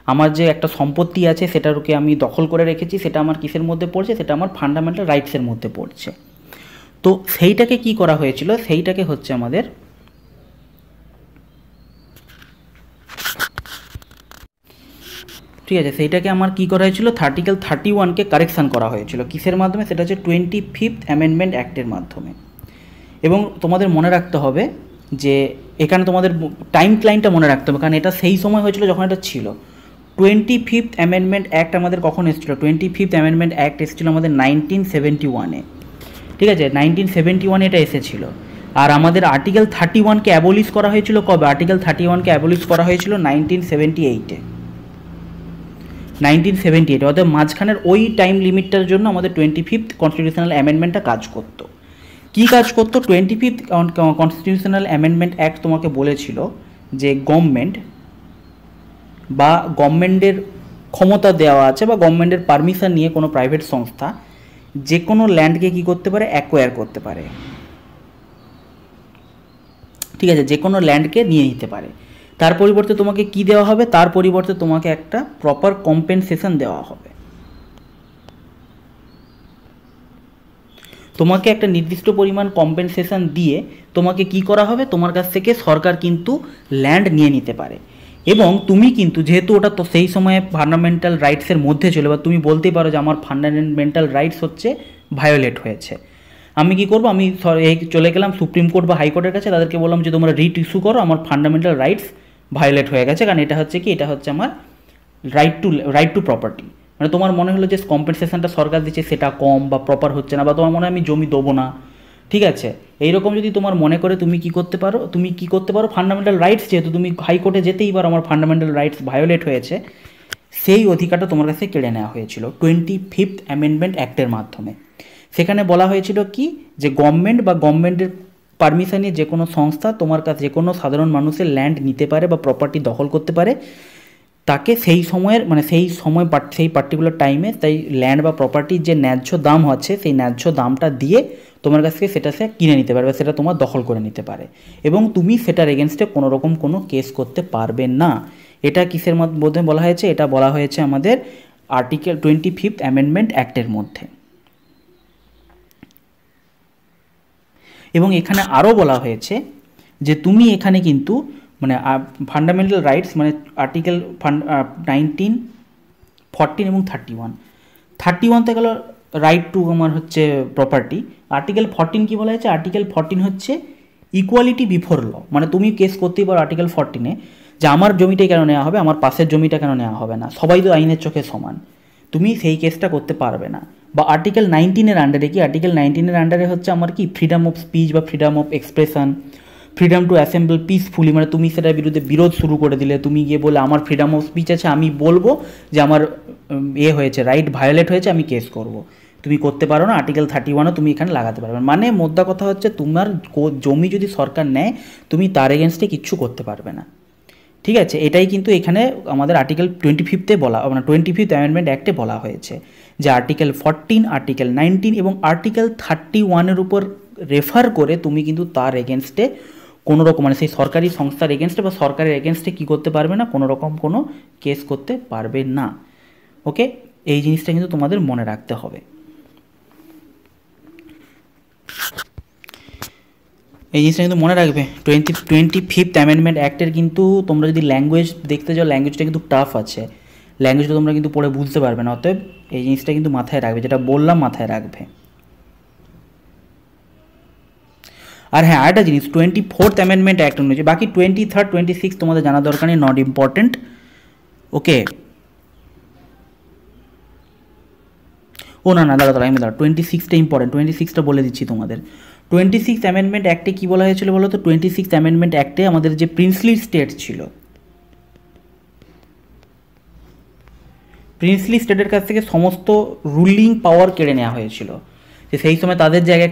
আমার যে একটা সম্পত্তি আছে সেটাকে আমি দখল করে রেখেছি, সেটা আমার কিসের মধ্যে পড়ছে, সেটা আমার ফান্ডামেন্টাল রাইটসের মধ্যে পড়ছে। তো সেইটাকে কি করা হয়েছিল, সেইটাকে হচ্ছে আমাদের ঠিক আছে, সেইটাকে আমার কী করা হয়েছিল, আর্টিকেল 31-কে কারেকশান করা হয়েছিল। কিসের মাধ্যমে, সেটা হচ্ছে 25th অ্যামেন্ডমেন্ট অ্যাক্টের মাধ্যমে। এবং তোমাদের মনে রাখতে হবে যে এখানে তোমাদের টাইম লাইনটা মনে রাখতে হবে, কারণ এটা সেই সময় হয়েছিল যখন এটা ছিল। 25th অ্যামেন্ডমেন্ট অ্যাক্ট আমাদের কখন এসেছিলো, 25th অ্যামেন্ডমেন্ট অ্যাক্ট এসেছিলো আমাদের 1971-এ। ঠিক আছে, 1971-এ এটা এসেছিলো। আর আমাদের আর্টিকেল 31-কে অ্যাবলিশ করা হয়েছিল কবে, আর্টিকেল 31-কে অ্যাবলিশ করা হয়েছিল 1978-এ। 1978, অর্থাৎ মাঝখানের ওই টাইম লিমিটটার জন্য আমাদের 25th কনস্টিটিউশনাল অ্যামেন্ডমেন্টটা কাজ করতো। কী কাজ করতো, 25th কনস্টিটিউশনাল অ্যামেন্ডমেন্ট অ্যাক্ট তোমাকে বলেছিল যে গভর্নমেন্টের ক্ষমতা দেওয়া আছে, বা গভর্নমেন্টের পারমিশন নিয়ে কোনো প্রাইভেট সংস্থা যে কোনো ল্যান্ডকে কী করতে পারে, অ্যাকোয়ার করতে পারে। ঠিক আছে, যে কোনো ল্যান্ডকে নিয়ে নিতে পারে। তার পরিবর্তে তোমাকে কি দেওয়া হবে, তার পরিবর্তে তোমাকে একটা প্রপার কম্পেনসেশন দেওয়া হবে। তোমাকে একটা নির্দিষ্ট পরিমাণ কম্পেনসেশন দিয়ে তোমাকে কি করা হবে, তোমার কাছ থেকে সরকার কিন্তু ল্যান্ড নিয়ে নিতে পারে। এবং তুমি কিন্তু যেহেতু ওটা তো সেই সময়ে ফান্ডামেন্টাল রাইটসের মধ্যে ছিল, বা তুমি বলতেই পারো যে আমার ফান্ডামেন্টাল রাইটস হচ্ছে ভায়োলেট হয়েছে, আমি কি করব, আমি চলে গেলাম সুপ্রিম কোর্ট বা হাইকোর্টের কাছে, তাদেরকে বললাম যে তোমরা রিট ইস্যু করো, আমার ফান্ডামেন্টাল রাইটস ভায়োলেট হয়ে গেছে, কারণ এটা হচ্ছে কি, এটা হচ্ছে আমার রাইট টু প্রপার্টি। মানে তোমার মনে হলো যে কম্পেনসেশনটা সরকার দিচ্ছে সেটা কম বা প্রপার হচ্ছে না, বা তোমার মনে হয় আমি জমি দেবো না, ঠিক আছে, এইরকম যদি তোমার মনে করে তুমি কি করতে পারো, ফান্ডামেন্টাল রাইটস যেহেতু তুমি হাইকোর্টে যেতেই পারো, আমার ফান্ডামেন্টাল রাইটস ভায়োলেট হয়েছে, সেই অধিকারটা তোমার কাছে কেড়ে নেওয়া হয়েছিল 25th অ্যামেন্ডমেন্ট অ্যাক্টের মাধ্যমে। সেখানে বলা হয়েছিল কি, যে গভর্নমেন্ট বা গভর্নমেন্টের পারমিশনে যে কোনো সংস্থা তোমার কাছে যে কোনো সাধারণ মানুষের ল্যান্ড নিতে পারে বা প্রপার্টি দখল করতে পারে, তাকে সেই পার্টিকুলার টাইমে তাই ল্যান্ড বা প্রপার্টির যে ন্যায্য দাম হচ্ছে সেই ন্যায্য দামটা দিয়ে তোমার কাছ থেকে সেটা সে কিনে নিতে পারবে, সেটা তোমার দখল করে নিতে পারে, এবং তুমি সেটার এগেনস্টে কোনো রকম কোনো কেস করতে পারবে না। এটা কিসের মধ্যে বলা হয়েছে, এটা বলা হয়েছে আমাদের আর্টিকেল 25th অ্যামেন্ডমেন্ট অ্যাক্টের মধ্যে। এবং এখানে আরও বলা হয়েছে যে তুমি এখানে কিন্তু মানে ফান্ডামেন্টাল রাইটস মানে আর্টিকেল 14 এবং 31 গেল রাইট টু আমার হচ্ছে প্রপার্টি। আর্টিকেল 14 কী বলা হয়েছে, আর্টিকেল 14 হচ্ছে ইকুয়ালিটি বিফোর ল, মানে তুমি কেস করতেই পারো আর্টিকেল 14-এ যে আমার জমিটাই কেন নেওয়া হবে, আমার পাশের জমিটা কেন নেওয়া হবে না, সবাই তো আইনের চোখে সমান, তুমি সেই কেসটা করতে পারবে না। বা আর্টিকেল 19-এর আন্ডারে কি, আর্টিকেল 19-এর আন্ডারে হচ্ছে আমার কি ফ্রিডম অফ স্পিচ বা freedom of expression, freedom two assemble peacefully, মানে তুমি সেটার বিরুদ্ধে বিরোধ শুরু করে দিলে, তুমি গিয়ে বলে আমার ফ্রিডম অফ স্পিচ আছে, আমি বলবো যে আমার হয়েছে রাইট ভায়োলেট হয়েছে, আমি কেস করব, তুমি করতে পারো না, আর্টিকেল 31ও তুমি এখানে লাগাতে পারবে না। মানে মোদ্দা কথা হচ্ছে তোমার জমি যদি সরকার নেয় তুমি তার এগেনস্টে কিচ্ছু করতে পারবে না, ঠিক আছে। এটাই কিন্তু এখানে আমাদের আর্টিকেল 25 বলা, মানে 25th অ্যামেন্ডমেন্ট অ্যাক্টে বলা হয়েছে যে আর্টিকেল 14, আর্টিকেল 19 এবং আর্টিকেল 31-এর উপর রেফার করে তুমি কিন্তু তার এগেনস্টে কোনো রকম, মানে সেই সরকারি সংস্থার এগেনস্টে বা সরকারের এগেনস্টে কী করতে পারবে না, কোনো রকম কোনো কেস করতে পারবে না। ওকে, এই জিনিসটা কিন্তু তোমাদের মনে রাখতে হবে। এই জিনিসটা কিন্তু মনে রাখবে। 25th অ্যামেন্ডমেন্ট অ্যাক্টের কিন্তু তোমরা যদি ল্যাঙ্গুয়েজ দেখতে যাও, ল্যাঙ্গুয়েজটা কিন্তু টাফ আছে, ল্যাঙ্গুয়েজটা তোমরা কিন্তু পড়ে বুঝতে পারবে না। অতএব এই জিনিসটা কিন্তু মাথায় রাখবে, যেটা বললাম মাথায় রাখবে। আর হ্যাঁ, আরেকটা জিনিস, 24th অ্যামেন্ডমেন্ট অ্যাক্ট অনুযায়ী, বাকি 23rd 26 তোমাদের জানা দরকার নেই, নট ইম্পর্টেন্ট। ওকে, ও না না, দাঁড়া আমি 26টা ইম্পর্টেন্ট, 26টা বলে দিচ্ছি তোমাদের। 26th অ্যামেন্ডমেন্ট অ্যাক্টে কী বলা হয়েছিল বলো তো? 26th অ্যামেন্ডমেন্ট অ্যাক্টে আমাদের যে প্রিন্সলি স্টেট ছিল, প্রিন্সলি স্টেটের কাছ থেকে সমস্ত রুলিং পাওয়ার কেড়ে নেওয়া হয়েছিল। যে সেই সময় তাদের যে এক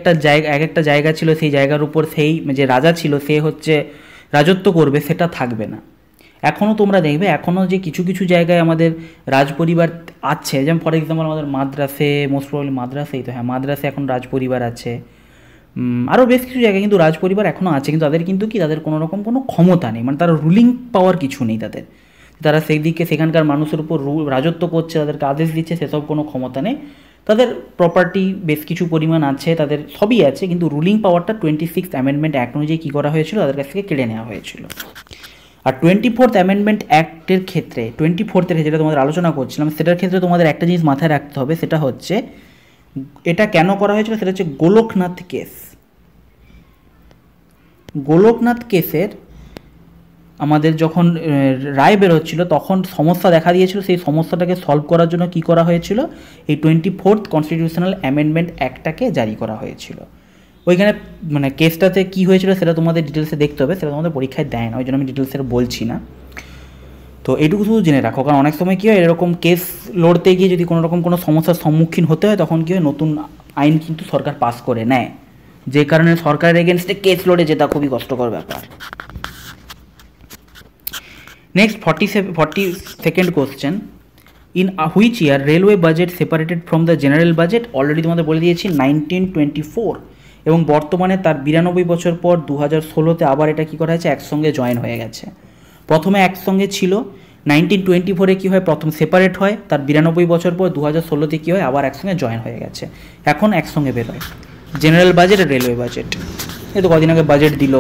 একটা জায়গা ছিল, সেই জায়গার উপর সেই যে রাজা ছিল সে হচ্ছে রাজত্ব করবে, সেটা থাকবে না। এখনও তোমরা দেখবে, এখনও যে কিছু কিছু জায়গায় আমাদের রাজপরিবার আছে, যেমন ফর এক্সাম্পল আমাদের মাদ্রাসে, মোস্ট প্রবলি মাদ্রাসেই তো, হ্যাঁ মাদ্রাসে এখন রাজপরিবার আছে, আরও বেশ কিছু জায়গায় কিন্তু রাজপরিবার এখনও আছে, কিন্তু তাদের কিন্তু কি, তাদের কোনো রকম কোনো ক্ষমতা নেই, মানে তারা রুলিং পাওয়ার কিছু নেই তাদের, তারা সেই দিকে সেখানকার মানুষের উপর রাজত্ব করছে, তাদেরকে আদেশ দিচ্ছে, সেসব কোনো ক্ষমতা নেই। তাদের প্রপার্টি বেশ কিছু পরিমাণ আছে, তাদের সবই আছে, কিন্তু রুলিং পাওয়ারটা 26th অ্যামেন্ডমেন্ট অ্যাক্ট অনুযায়ী কী করা হয়েছিল, তাদের কাছ থেকে কেড়ে নেওয়া হয়েছিল। আর 24th অ্যামেন্ডমেন্ট অ্যাক্টের ক্ষেত্রে, 24th যেটা তোমাদের আলোচনা করছিলাম, সেটার ক্ষেত্রে তোমাদের একটা জিনিস মাথায় রাখতে হবে, সেটা হচ্ছে এটা কেন করা হয়েছিল, সেটা হচ্ছে গোলকনাথ কেস। গোলকনাথ কেসের আমাদের যখন রায় বেরোচ্ছিল তখন সমস্যা দেখা দিয়েছিল, সেই সমস্যাটাকে সলভ করার জন্য কি করা হয়েছিল, এই 24th কনস্টিটিউশনাল অ্যামেন্ডমেন্ট অ্যাক্টটাকে জারি করা হয়েছিল। ওইখানে মানে কেসটাতে কী হয়েছিল সেটা তোমাদের ডিটেলসে দেখতে হবে, সেটা তোমাদের পরীক্ষায় দেয় না, ওই জন্য আমি ডিটেলসে বলছি না। তো এইটুকু শুধু জেনে রাখো, কারণ অনেক সময় কী হয়, এরকম কেস লড়তে গিয়ে যদি কোনো রকম কোনো সমস্যার সম্মুখীন হতে হয়, তখন কী হয়, নতুন আইন কিন্তু সরকার পাস করে নেয়, যে কারণে সরকারের এগেনস্টে কেস লড়ে যেটা খুবই কষ্টকর ব্যাপার। Next 42nd question, in which year railway budget separated from the general budget? Already তোমাদের বলে দিয়েছি 1924, এবং বর্তমানে তার 92 বছর পর 2016-তে আবার এটা কী করা হয়েছে, একসঙ্গে জয়েন হয়ে গেছে। প্রথমে একসঙ্গে ছিল, 1924-এ কী হয়, প্রথম সেপারেট হয়, তার 92 বছর পর 2016-তে কী হয়, আবার একসঙ্গে জয়েন হয়ে গেছে, এখন একসঙ্গে বেরোয় জেনারেল বাজেট আর রেলওয়ে বাজেট। এই তো কদিন আগে বাজেট দিল।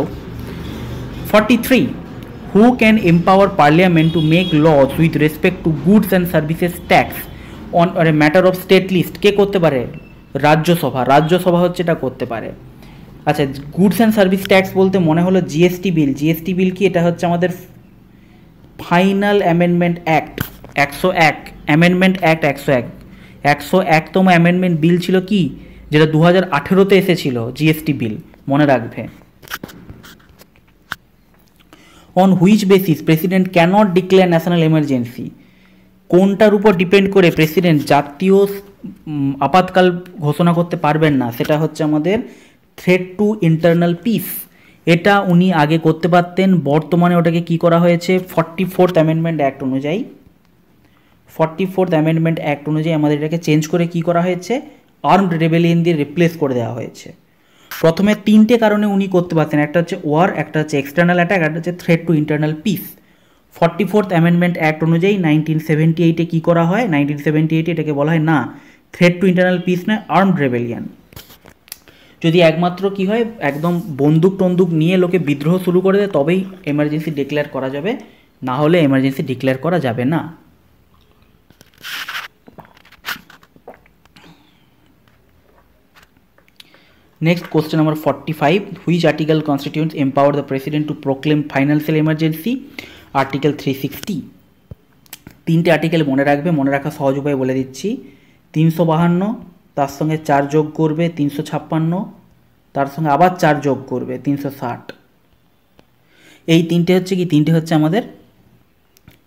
43, who can empower parliament to make laws with respect to goods and services tax on a matter of state list? কে করতে পারে? রাজ্যসভা। রাজ্যসভা হচ্ছে এটা করতে পারে। আচ্ছা, গুডস অ্যান্ড সার্ভিস ট্যাক্স বলতে মনে হলো জিএসটি বিল। জিএসটি বিল কি? এটা হচ্ছে আমাদের final amendment act 101, amendment act 101, 101তম অ্যামেন্ডমেন্ট বিল ছিল কি, যেটা 2018-তে এসেছিল, জিএসটি বিল, মনে রাখবে। On which basis president cannot declare national emergency? কোনটার উপর ডিপেন্ড করে প্রেসিডেন্ট জাতীয় আপাতকাল ঘোষণা করতে পারবেন না? সেটা হচ্ছে আমাদের থ্রেট টু ইন্টারনাল পিস। এটা উনি আগে করতে পারতেন, বর্তমানে ওটাকে কি করা হয়েছে, 44th অ্যামেন্ডমেন্ট অ্যাক্ট অনুযায়ী, 44th অ্যামেন্ডমেন্ট অ্যাক্ট অনুযায়ী আমাদের এটাকে চেঞ্জ করে কি করা হয়েছে, আর্মড রেবেলিয়ন দিয়ে রিপ্লেস করে দেওয়া হয়েছে। প্রথমে 3টে কারণে উনি করতে পারতেন, একটা হচ্ছে ওয়ার, একটা হচ্ছে এক্সটার্নাল অ্যাটাক, একটা হচ্ছে threat to internal piece. 44th amendment act অনুযায়ী 1978-এ কী করা হয়, 1978-এ এটাকে বলা হয় না থ্রেট টু ইন্টারনাল পিস নয়, আর্মড রেবেলিয়ান। যদি একমাত্র কি হয়, একদম বন্দুক টন্দুক নিয়ে লোকে বিদ্রোহ শুরু করে দেয়, তবেই এমার্জেন্সি ডিক্লেয়ার করা যাবে, না হলে এমার্জেন্সি ডিক্লেয়ার করা যাবে না। Next, question number 45, which article constitutes empower the president to proclaim financial emergency? Article 360। 3টে আর্টিকেল মনে রাখবে, মনে রাখা সহজ উপায় বলে দিচ্ছি। 352, তার সঙ্গে 4 যোগ করবে 356, তার সঙ্গে আবার 4 যোগ করবে 360। এই 3টে হচ্ছে কি, 3টে হচ্ছে আমাদের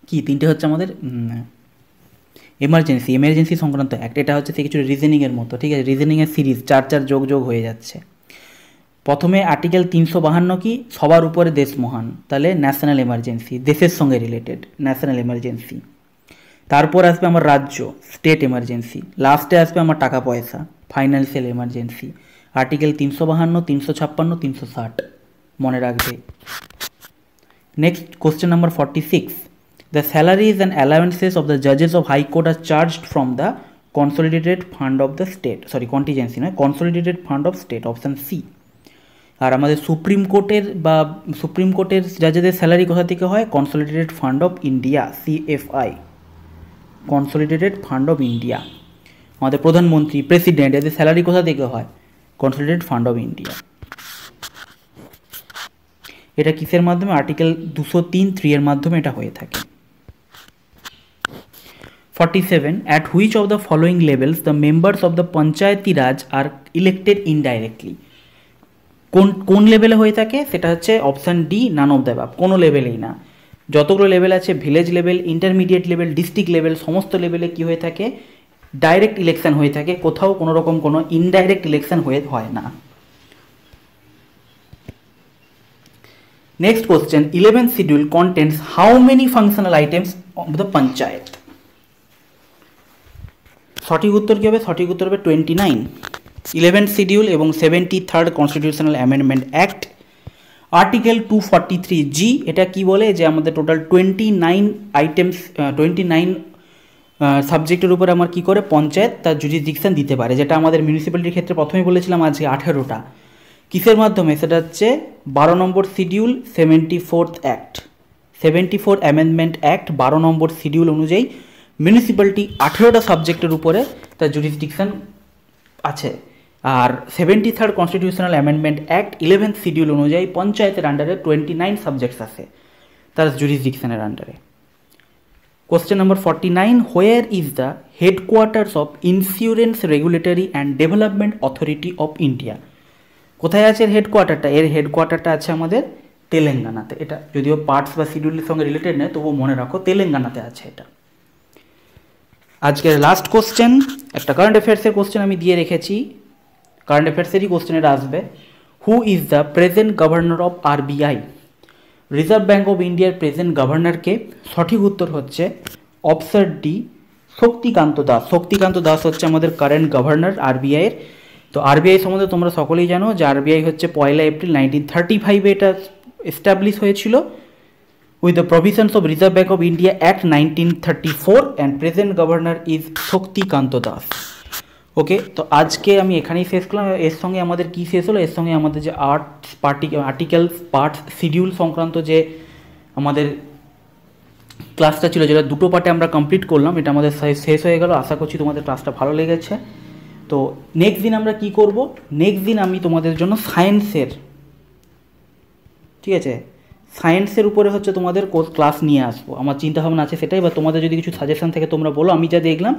কি, 3টে হচ্ছে আমাদের এমার্জেন্সি সংক্রান্ত অ্যাক্ট, এটা হচ্ছে কিছু রিজনিংয়ের মতো, ঠিক আছে, রিজনিংয়ের সিরিজ, চার যোগ হয়ে যাচ্ছে। প্রথমে আর্টিকেল 352 কি, সবার উপরে দেশ মহান, তাহলে ন্যাশনাল এমার্জেন্সি, দেশের সঙ্গে রিলেটেড ন্যাশনাল এমার্জেন্সি। তারপর আসবে আমার রাজ্য, স্টেট এমার্জেন্সি। লাস্টে আসবে আমার টাকা পয়সা, ফাইন্যান্সিয়াল এমার্জেন্সি। আর্টিকেল 352, 356, 360 মনে রাখবে। Next question number 46, the salaries and allowances of the জাজেস of high court are charged from the consolidated fund of the state, contingency নয়, consolidated fund of state, option C. আর আমাদের সুপ্রিম কোর্টের জাজেদের salary কোথা থেকে হয়, consolidated fund of India, CFI, consolidated fund of India. আমাদের প্রধানমন্ত্রী, প্রেসিডেন্ট, এদের স্যালারি কোথা থেকে হয়, কনসলিডেটেড ফান্ড অফ ইন্ডিয়া। এটা কিসের মাধ্যমে, আর্টিকেল 203(3) এর মাধ্যমে এটা হয়ে থাকে। 47, at which of the following levels the members of the Panchayati Raj are elected indirectly? কোন লেভেলে হয়ে থাকে, সেটা হচ্ছে option D, none of the above, কোনো লেভেলেই না। যতগুলো লেভেল আছে, village level, intermediate level, district level, সমস্ত লেভেলে কি হয়ে থাকে, ডাইরেক্ট ইলেকশন হয়ে থাকে, কোথাও কোনো রকম কোনো ইনডাইরেক্ট ইলেকশন হয় না। Next question, 11th schedule contents how many functional items of the panchayat? সঠিক উত্তর কী হবে, সঠিক উত্তর হবে 29। 11th শিডিউল এবং 73rd constitutional amendment act, article 243G, এটা কি বলে যে আমাদের টোটাল 29 আইটেমস, 29 সাবজেক্টের উপরে আমার কী করে পঞ্চায়েত তার জুরিসডিকশন দিতে পারে, যেটা আমাদের মিউনিসিপ্যালিটির ক্ষেত্রে প্রথমেই বলেছিলাম আজকে 18টা। কিসের মাধ্যমে, সেটা হচ্ছে 12 নম্বর schedule, 74th act, 74 amendment act, 12 নম্বর শিডিউল অনুযায়ী মিউনিসিপ্যালিটি 18টা সাবজেক্টের উপরে তার জুরিসডিকশন আছে। আর 73rd constitutional amendment act 11th schedule অনুযায়ী পঞ্চায়েতের আন্ডারে 29 সাবজেক্টস আছে তার জুরিসডিকশনের আন্ডারে। Question number 49, where is the headquarters of insurance regulatory and development authority of India? কোথায় আছে এর হেডকোয়ার্টারটা? এর হেডকোয়ার্টারটা আছে আমাদের তেলেঙ্গানাতে। এটা যদিও পার্টস বা শিডিউলের সঙ্গে রিলেটেড নয়, তবুও মনে রাখো তেলেঙ্গানাতে আছে এটা। আজকের লাস্ট কোশ্চেন, একটা কারেন্ট অ্যাফেয়ার্সের কোশ্চেন আমি দিয়ে রেখেছি, কারেন্ট অ্যাফেয়ার্সেরই কোশ্চেন এটা আসবে। Who is the present governor of RBI? Reserve bank of ইন্ডিয়ার প্রেজেন্ট গভর্নরকে? সঠিক উত্তর হচ্ছে অপশন ডি, শক্তিকান্ত দাস। শক্তিকান্ত দাস হচ্ছে আমাদের কারেন্ট গভর্নর আরবিআইয়ের। তো আরবিআই সম্বন্ধে তোমরা সকলেই জানো যে আরবিআই হচ্ছে 1 এপ্রিল 1935 এটা এস্টাবলিশ হয়েছিল with the provisions of Reserve Bank of India Act 1934 and present governor is Shaktikanta Das. ওকে, তো আজকে আমি এখানেই শেষ করলাম। এর সঙ্গে আমাদের কি শেষ হলো, এর সঙ্গে আমাদের যে আর্টিকেল পার্ট শিডিউল সংক্রান্ত যে আমাদের ক্লাসটা ছিল, যেটা দুটো পার্টে আমরা কমপ্লিট করলাম, এটা আমাদের শেষ হয়ে গেল। আশা করছি তোমাদের ক্লাসটা ভালো লেগেছে। তো নেক্সট দিন আমরা কি করব, নেক্সট দিন আমি তোমাদের জন্য সায়েন্সের, ঠিক আছে, সায়েন্সের উপরে হচ্ছে তোমাদের ক্লাস নিয়ে আসবো। আমার চিন্তাভাবনা আছে সেটাই, বা তোমাদের যদি কিছু সাজেশান থাকে তোমরা বলো। আমি যা দেখলাম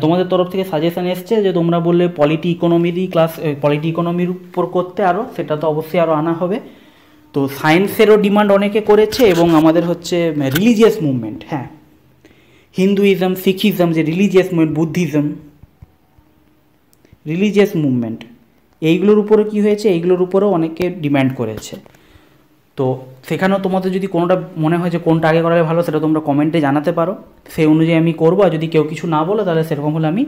তোমাদের তরফ থেকে সাজেশান এসছে যে তোমরা বললে পলিটি ইকোনমিরই ক্লাস, পলিটি ইকোনমির উপর করতে, আরও সেটা তো অবশ্যই আরও আনা হবে। তো সায়েন্সেরও ডিমান্ড অনেকে করেছে, এবং আমাদের হচ্ছে রিলিজিয়াস মুভমেন্ট, হ্যাঁ, হিন্দুইজম, শিখিজম, যে religious movement, Buddhism, religious movement, এইগুলোর উপরে কি হয়েছে, এইগুলোর উপরেও অনেকে ডিমান্ড করেছে। তো সেখানেও তোমাদের যদি কোনোটা মনে হয় যে কোনটা আগে করালে ভালো, সেটা তোমরা কমেন্টে জানাতে পারো, সেই অনুযায়ী আমি করবো। আর যদি কেউ কিছু না বলো তাহলে সেরকম হলে আমি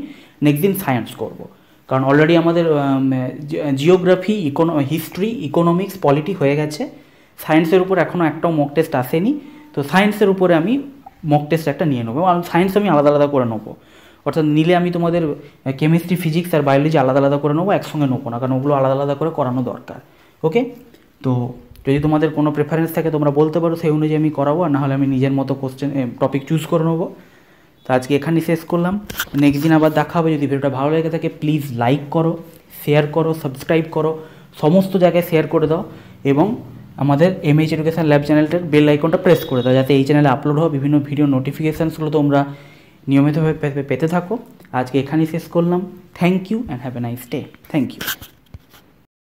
নেক্সট দিন সায়েন্স করব। কারণ অলরেডি আমাদের জিওগ্রাফি, হিস্ট্রি, ইকোনমিক্স, পলিটি হয়ে গেছে। সায়েন্সের উপর এখনও একটাও মক টেস্ট আসেনি। তো সায়েন্সের উপরে আমি মক টেস্ট একটা নিয়ে নেবো, আর সায়েন্স আমি আলাদা আলাদা করে নেবো। অর্থাৎ নিলে আমি তোমাদের কেমিস্ট্রি, ফিজিক্স আর বায়োলজি আলাদা আলাদা করে নেবো, একসঙ্গে নেবো না, কারণ ওগুলো আলাদা আলাদা করে করানো দরকার। ওকে, তো যদি তোমাদের কোনো প্রেফারেন্স থাকে তোমরা বলতে পারো, সেই অনুযায়ী আমি করাবো, আর নাহলে আমি নিজের মতো টপিক চুজ করে নেবো। তো আজকে এখানেই শেষ করলাম, নেক্সট দিন আবার দেখা হবে। যদি ভিডিওটা ভালো লেগে থাকে প্লিজ লাইক করো, শেয়ার করো, সাবস্ক্রাইব করো, সমস্ত জায়গায় শেয়ার করে দাও, এবং আমাদের MH এডুকেশন ল্যাব চ্যানেলটার বেল আইকনটা প্রেস করে দাও, যাতে এই চ্যানেলে আপলোড হওয়া বিভিন্ন ভিডিও নোটিফিকেশানসগুলো তোমরা নিয়মিতভাবে পেতে থাকো। আজকে এখানেই শেষ করলাম। Thank you and have a nice day. Thank you.